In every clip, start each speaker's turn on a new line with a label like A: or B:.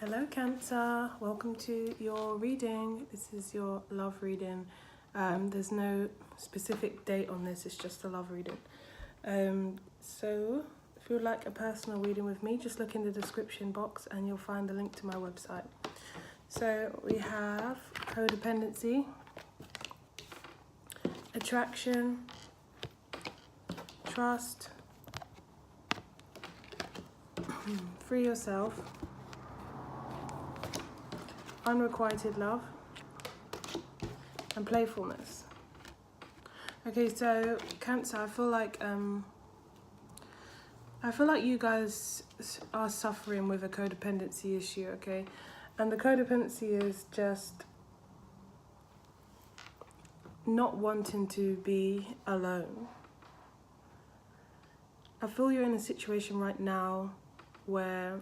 A: Hello Cancer, welcome to your reading. This is your love reading. There's no specific date on this, it's just a love reading. So if you would like a personal reading with me, just look in the description box and you'll find the link to my website. So we have codependency, attraction, trust, free yourself, unrequited love, and playfulness. Okay, so Cancer, I feel like you guys are suffering with a codependency issue, okay? And the codependency is just not wanting to be alone. I feel you're in a situation right now where,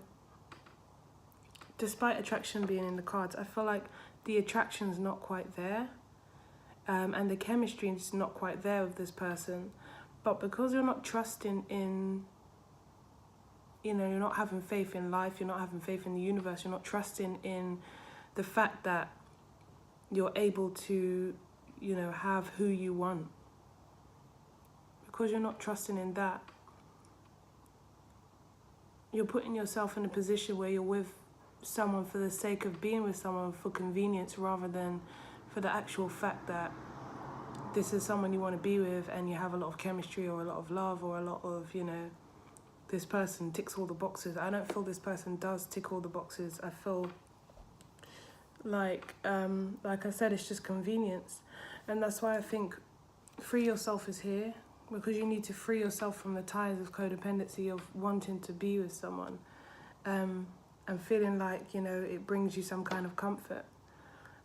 A: despite attraction being in the cards, I feel like the attraction's not quite there, and the chemistry is not quite there with this person. But because you're not trusting in, you're not having faith in life, you're not having faith in the universe, you're not trusting in the fact that you're able to, have who you want. Because you're not trusting in that, you're putting yourself in a position where you're with someone for the sake of being with someone for convenience, rather than for the actual fact that this is someone you want to be with and you have a lot of chemistry or a lot of love or a lot of, this person ticks all the boxes. I don't feel this person does tick all the boxes. I feel like I said, it's just convenience. And that's why I think free yourself is here, because you need to free yourself from the ties of codependency, of wanting to be with someone. And feeling like, it brings you some kind of comfort.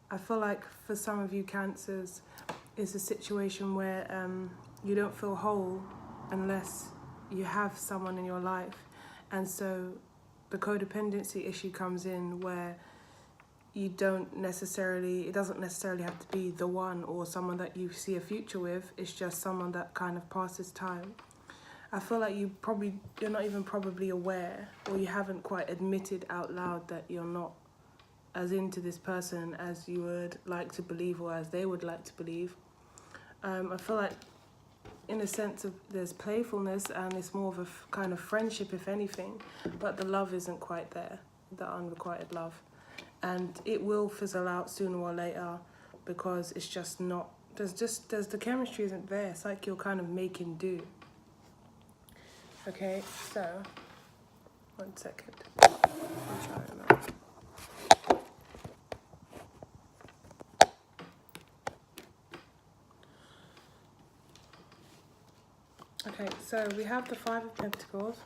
A: I feel like for some of you Cancers, it's a situation where you don't feel whole unless you have someone in your life. And so the codependency issue comes in where it doesn't necessarily have to be the one or someone that you see a future with. It's just someone that kind of passes time. I feel like you're not even probably aware, or you haven't quite admitted out loud that you're not as into this person as you would like to believe, or as they would like to believe. I feel like in a sense of there's playfulness and it's more of a kind of friendship, if anything, but the love isn't quite there, the unrequited love. And it will fizzle out sooner or later, because it's just not, the chemistry isn't there. It's like you're kind of making do. Okay, so, 1 second. I'm trying that. Okay, so we have the 5 of Pentacles.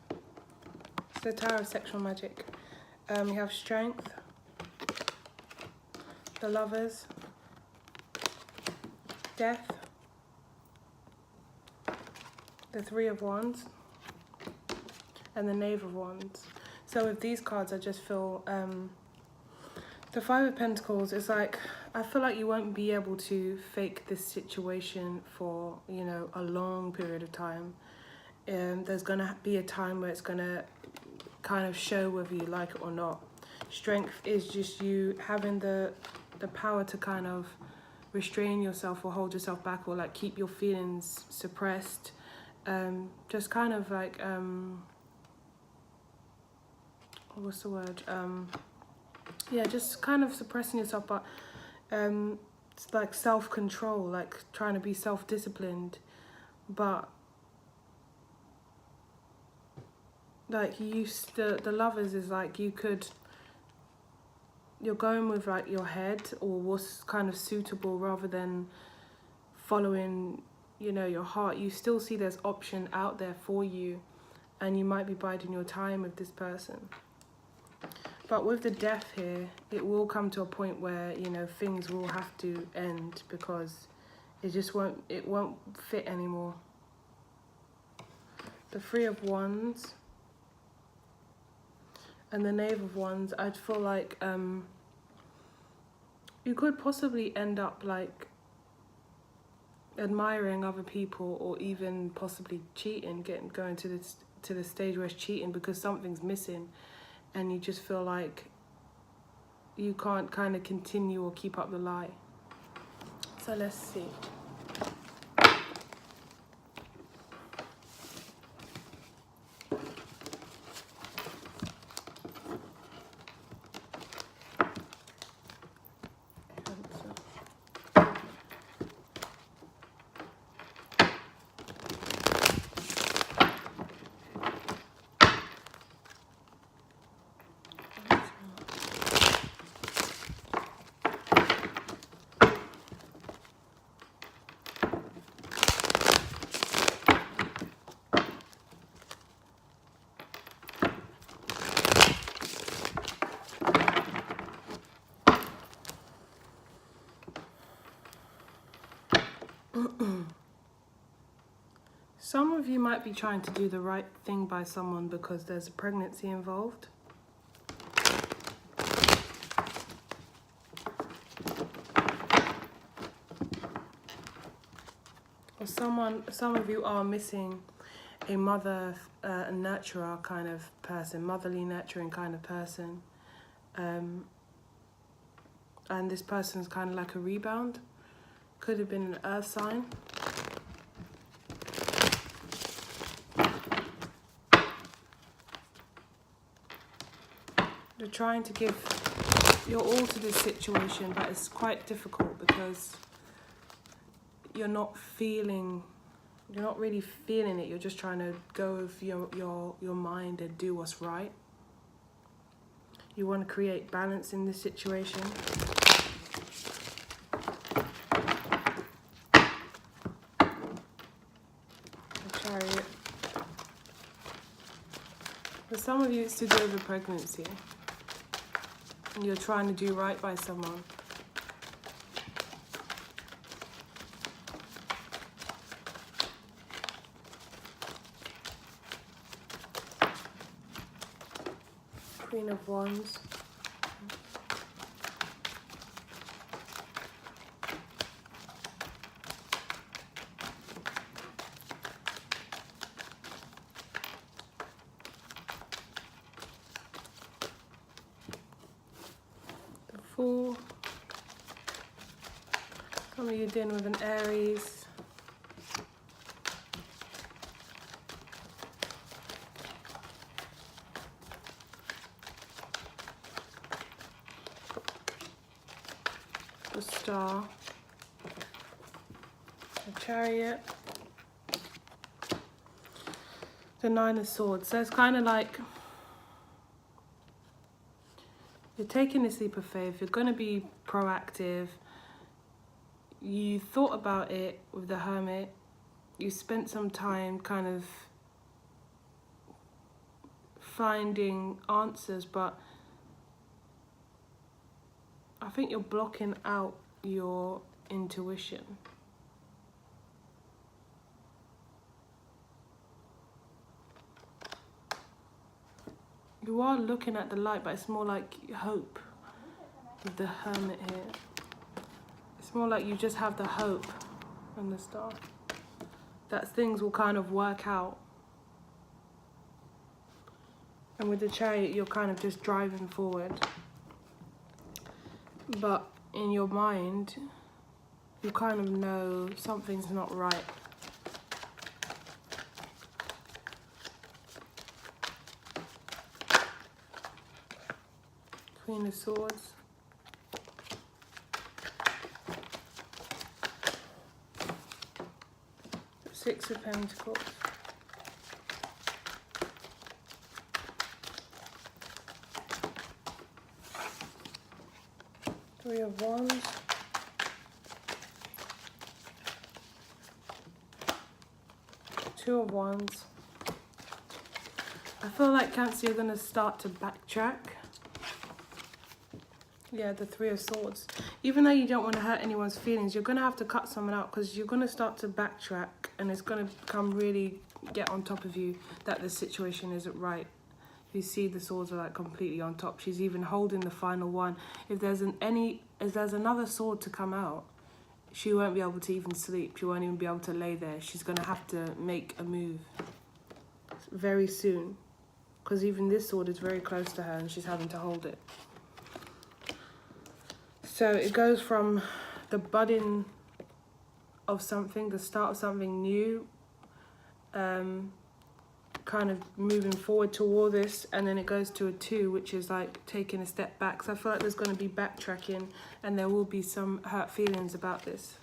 A: It's the Tower of Sexual Magic. We have Strength, the Lovers, Death, the 3 of Wands, and the Knave of Wands. So with these cards, I just feel the 5 of Pentacles is like, I feel like you won't be able to fake this situation for, a long period of time. There's going to be a time where it's going to kind of show whether you like it or not. Strength is just you having the power to kind of restrain yourself or hold yourself back, or like keep your feelings suppressed. Just kind of like, what's the word? Just kind of suppressing yourself, but it's like self-control, like trying to be self-disciplined, but like the Lovers is like you're going with like your head or what's kind of suitable, rather than following your heart. You still see there's option out there for you, and you might be biding your time with this person. But with the Death here, it will come to a point where things will have to end, because it won't fit anymore. The 3 of Wands and the Knave of Wands, I'd feel like you could possibly end up like admiring other people, or even possibly cheating, going to the stage where it's cheating because something's missing. and you just feel like you can't kind of continue or keep up the lie. So let's see. Some of you might be trying to do the right thing by someone because there's a pregnancy involved. Or some of you are missing a mother, a nurturer kind of person, motherly nurturing kind of person. And this person's kind of like a rebound. Could have been an earth sign. You're trying to give your all to this situation, but it's quite difficult because you're not really feeling it. You're just trying to go with your mind and do what's right. You want to create balance in this situation. The Chariot. For some of you, it's to do with a pregnancy. And you're trying to do right by someone. Queen of Wands. The Fool. Some of you dealing with an Aries. The Star, the Chariot, the Nine of Swords. So it's kind of like you're taking this leap of faith. You're going to be proactive. You thought about it with the Hermit. You spent some time kind of finding answers, but I think you're blocking out your intuition. You are looking at the light, but it's more like hope with the Hermit here. It's more like you just have the hope and the Star that things will kind of work out. And with the Chariot, you're kind of just driving forward. But in your mind, you kind of know something's not right. Queen of Swords. Six of Pentacles. Three of Wands. Two of Wands. I feel like Cancer, you're going to start to backtrack. Yeah, the Three of Swords. Even though you don't want to hurt anyone's feelings, you're going to have to cut someone out because you're going to start to backtrack and it's going to become really get on top of you that the situation isn't right. You see the swords are like completely on top. She's even holding the final one. If there's another sword to come out, she won't be able to even sleep. She won't even be able to lay there. She's going to have to make a move very soon because even this sword is very close to her and she's having to hold it. So it goes from the budding of something, the start of something new, kind of moving forward toward this, and then it goes to a 2, which is like taking a step back. So I feel like there's going to be backtracking and there will be some hurt feelings about this.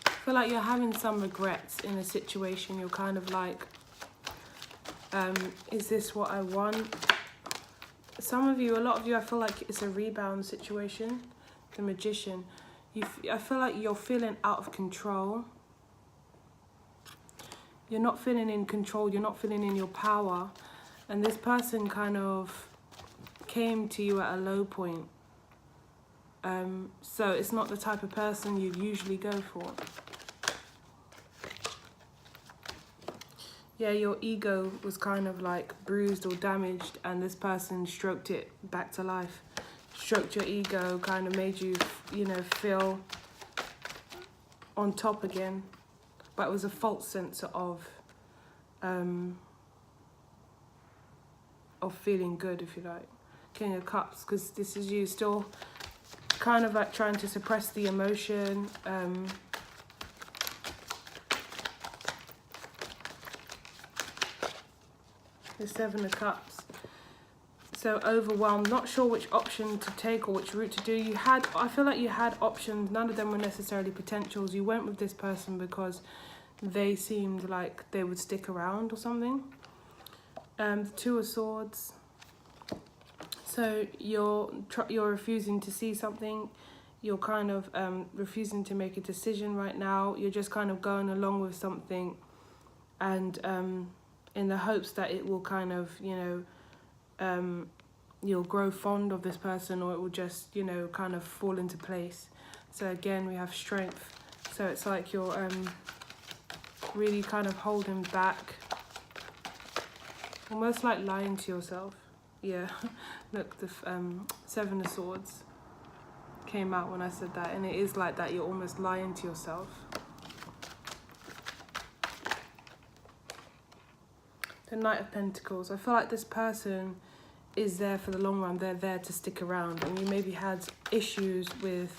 A: I feel like you're having some regrets in a situation. You're kind of like, is this what I want? Some of you, a lot of you, I feel like it's a rebound situation. The Magician. I feel like you're feeling out of control. You're not feeling in control. You're not feeling in your power. And this person kind of came to you at a low point. So it's not the type of person you'd usually go for. Yeah, your ego was kind of like bruised or damaged, and this person stroked it back to life. Stroked your ego, kind of made you, you know, feel on top again. But it was a false sense of feeling good, if you like. King of Cups, because this is you still kind of like trying to suppress the emotion. The 7 of Cups. So overwhelmed, not sure which option to take or which route to do. I feel like you had options. None of them were necessarily potentials. You went with this person because they seemed like they would stick around or something. The 2 of Swords. So you're refusing to see something. You're kind of refusing to make a decision right now. You're just kind of going along with something, and in the hopes that it will kind of, you know, you'll grow fond of this person, or it will just, you know, kind of fall into place. So again, we have Strength. So it's like you're really kind of holding back, almost like lying to yourself. Yeah, look, the 7 of Swords came out when I said that, and it is like that. You're almost lying to yourself. The Knight of Pentacles. I feel like this person is there for the long run. They're there to stick around. And you maybe had issues with,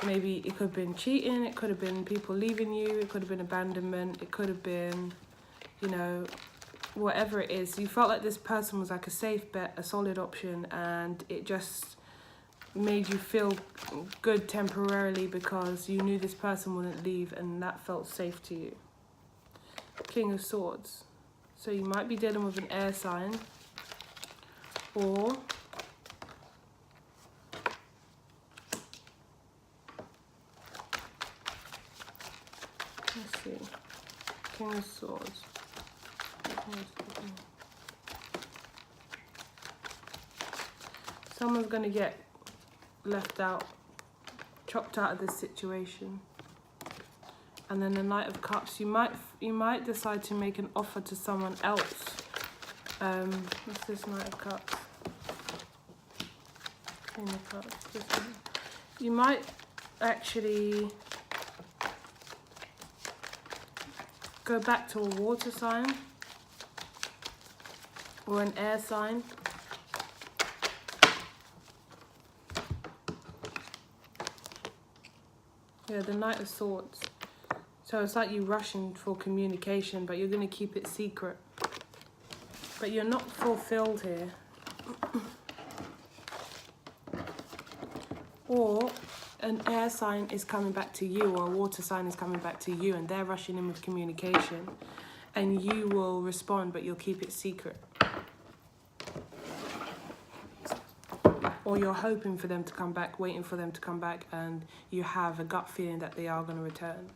A: maybe it could have been cheating, it could have been people leaving you, it could have been abandonment, it could have been, you know, whatever it is. You felt like this person was like a safe bet, a solid option, and it just made you feel good temporarily because you knew this person wouldn't leave, and that felt safe to you. King of Swords. So you might be dealing with an air sign, or let's see, King of Swords. Someone's going to get left out, chopped out of this situation. And then the Knight of Cups. You might decide to make an offer to someone else. What's this Knight of Cups? Queen of Cups. This one. You might actually go back to a water sign or an air sign. Yeah, the Knight of Swords. So it's like you rushing for communication, but you're going to keep it secret. But you're not fulfilled here. Or an air sign is coming back to you, or a water sign is coming back to you, and they're rushing in with communication. And you will respond, but you'll keep it secret. Or you're hoping for them to come back, waiting for them to come back, and you have a gut feeling that they are going to return.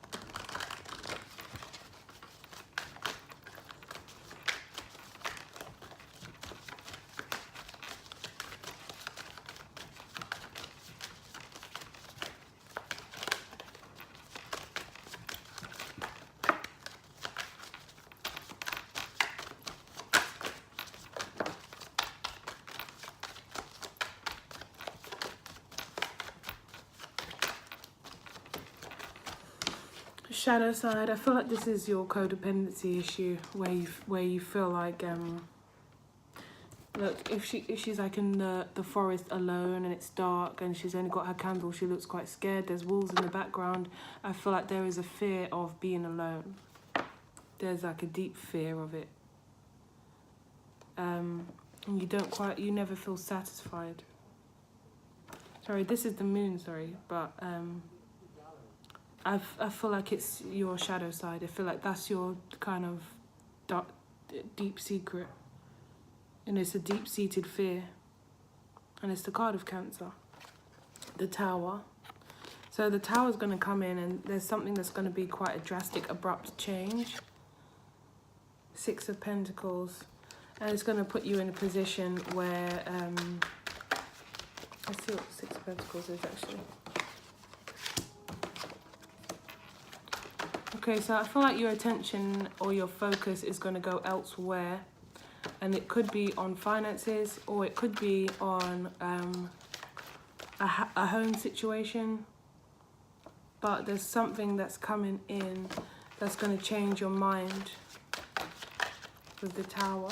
A: shadow side. I feel like this is your codependency issue, where you feel like look, if she's like in the forest alone and it's dark and she's only got her candle, she looks quite scared. There's wolves in the background. I feel like there is a fear of being alone. There's like a deep fear of it. And you never feel satisfied. Sorry, this is the moon, sorry, but I feel like it's your shadow side. I feel like that's your kind of dark, deep secret. And it's a deep-seated fear. And it's the card of Cancer. The Tower. So the Tower's going to come in and there's something that's going to be quite a drastic, abrupt change. Six of Pentacles. And it's going to put you in a position where... let's see what Six of Pentacles is actually. Okay, so I feel like your attention or your focus is going to go elsewhere. And it could be on finances, or it could be on a home situation. But there's something that's coming in that's going to change your mind with the Tower.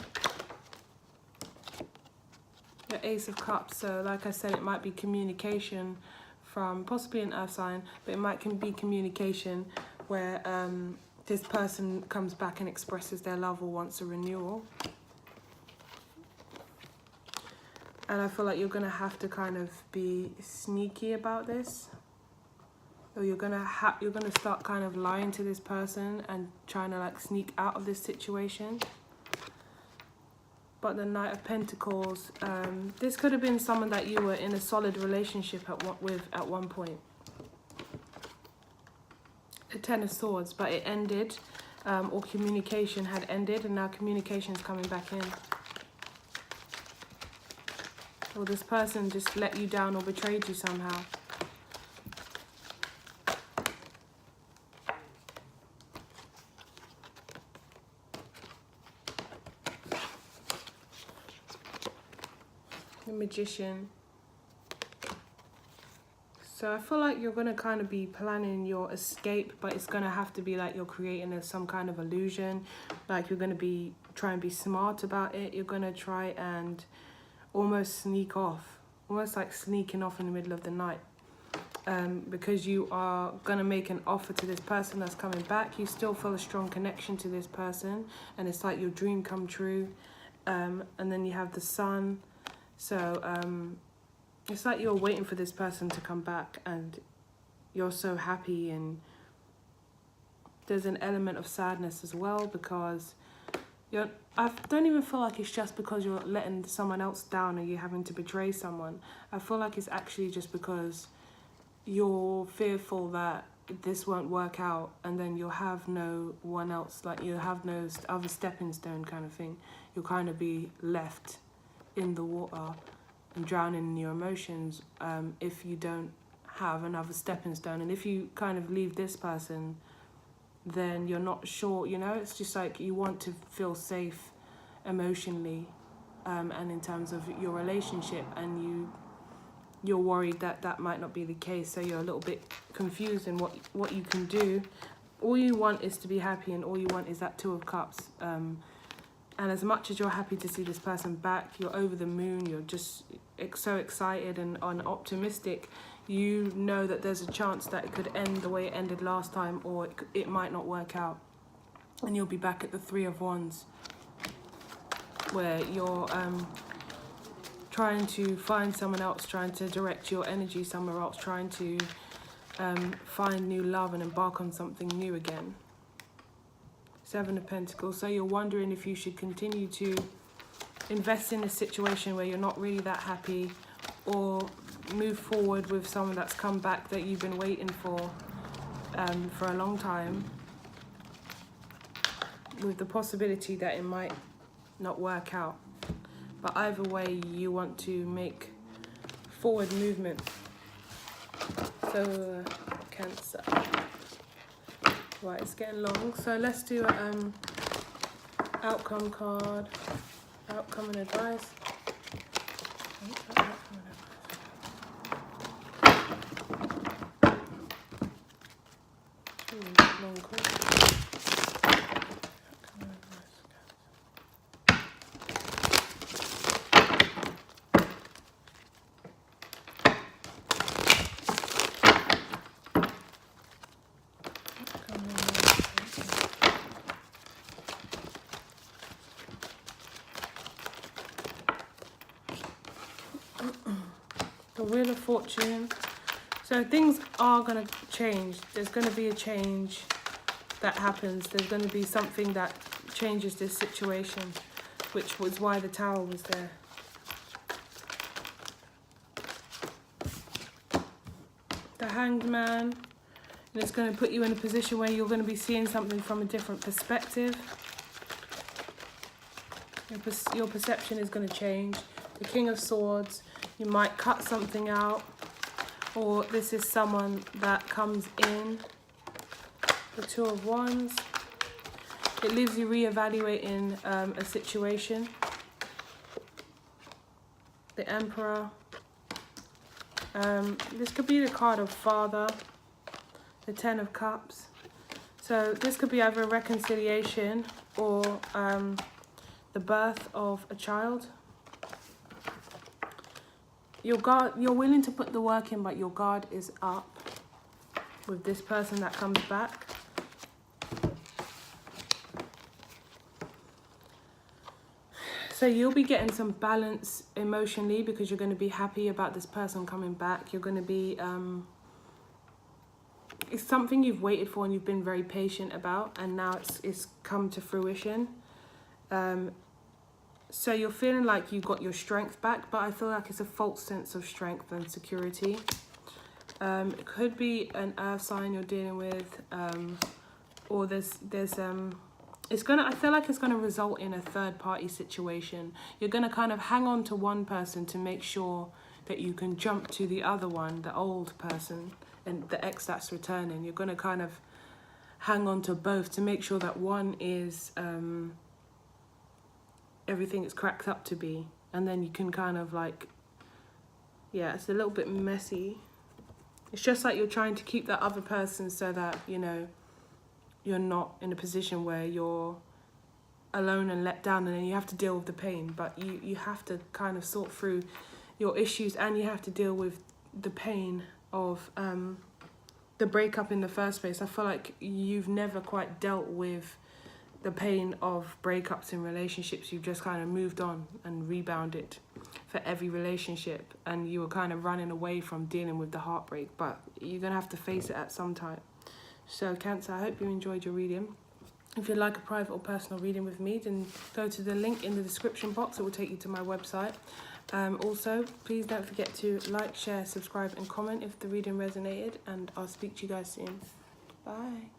A: The Ace of Cups. So like I said, it might be communication from possibly an earth sign, but it might be communication where this person comes back and expresses their love or wants a renewal. And I feel like you're going to have to kind of be sneaky about this. Or you're going to start kind of lying to this person and trying to like sneak out of this situation. But the Knight of Pentacles, this could have been someone that you were in a solid relationship with at one point. The Ten of Swords, but it ended, or communication had ended, and now communication is coming back in. Or this person just let you down or betrayed you somehow. The Magician. So I feel like you're going to kind of be planning your escape, but it's going to have to be like you're creating some kind of illusion. Like you're going to be try and be smart about it. You're going to try and almost sneak off, almost like sneaking off in the middle of the night, because you are going to make an offer to this person that's coming back. You still feel a strong connection to this person, and it's like your dream come true. And then you have the Sun. So it's like you're waiting for this person to come back and you're so happy, and there's an element of sadness as well, because I don't even feel like it's just because you're letting someone else down or you're having to betray someone. I feel like it's actually just because you're fearful that this won't work out, and then you'll have no one else, like you'll have no other stepping stone kind of thing. You'll kind of be left in the water and drowning in your emotions if you don't have another stepping stone. And if you kind of leave this person, then you're not sure, you know, it's just like you want to feel safe emotionally and in terms of your relationship, and you're worried that that might not be the case, so you're a little bit confused in what you can do. All you want is to be happy, and all you want is that Two of Cups, and as much as you're happy to see this person back, you're over the moon, you're just so excited and optimistic. You know that there's a chance that it could end the way it ended last time, or it might not work out. And you'll be back at the Three of Wands, where you're trying to find someone else, trying to direct your energy somewhere else, trying to find new love and embark on something new again. Seven of Pentacles. So you're wondering if you should continue to invest in a situation where you're not really that happy, or move forward with someone that's come back that you've been waiting for a long time, with the possibility that it might not work out. But either way, you want to make forward movement. So Cancer. Right, it's getting long, so let's do outcome card, outcome and advice. Long The Wheel of Fortune. So things are going to change. There's going to be a change that happens. There's going to be something that changes this situation, which was why the Tower was there. The Hanged Man. And it's going to put you in a position where you're going to be seeing something from a different perspective. Your perception is going to change. The King of Swords. You might cut something out. Or this is someone that comes in. The Two of Wands. It leaves you reevaluating a situation. The Emperor. This could be the card of Father. The Ten of Cups. So this could be either a reconciliation or the birth of a child. You're willing to put the work in, but your guard is up with this person that comes back. So you'll be getting some balance emotionally because you're going to be happy about this person coming back. You're going to be... it's something you've waited for and you've been very patient about, and now it's come to fruition. So you're feeling like you got your strength back, but I feel like it's a false sense of strength and security. It could be an earth sign you're dealing with, or I feel like it's gonna result in a third party situation. You're gonna kind of hang on to one person to make sure that you can jump to the other one, the old person, and the ex that's returning. You're gonna kind of hang on to both to make sure that one is everything it's cracked up to be, and then you can kind of like, yeah, it's a little bit messy. It's just like you're trying to keep that other person so that, you know, you're not in a position where you're alone and let down, and then you have to deal with the pain. But you have to kind of sort through your issues, and you have to deal with the pain of the breakup in the first place. I feel like you've never quite dealt with the pain of breakups in relationships. You've just kind of moved on and rebounded for every relationship, and you were kind of running away from dealing with the heartbreak, but you're gonna have to face it at some time. So Cancer, I hope you enjoyed your reading. If you'd like a private or personal reading with me, then go to the link in the description box. It will take you to my website. Also, please don't forget to like, share, subscribe and comment if the reading resonated, and I'll speak to you guys soon. Bye.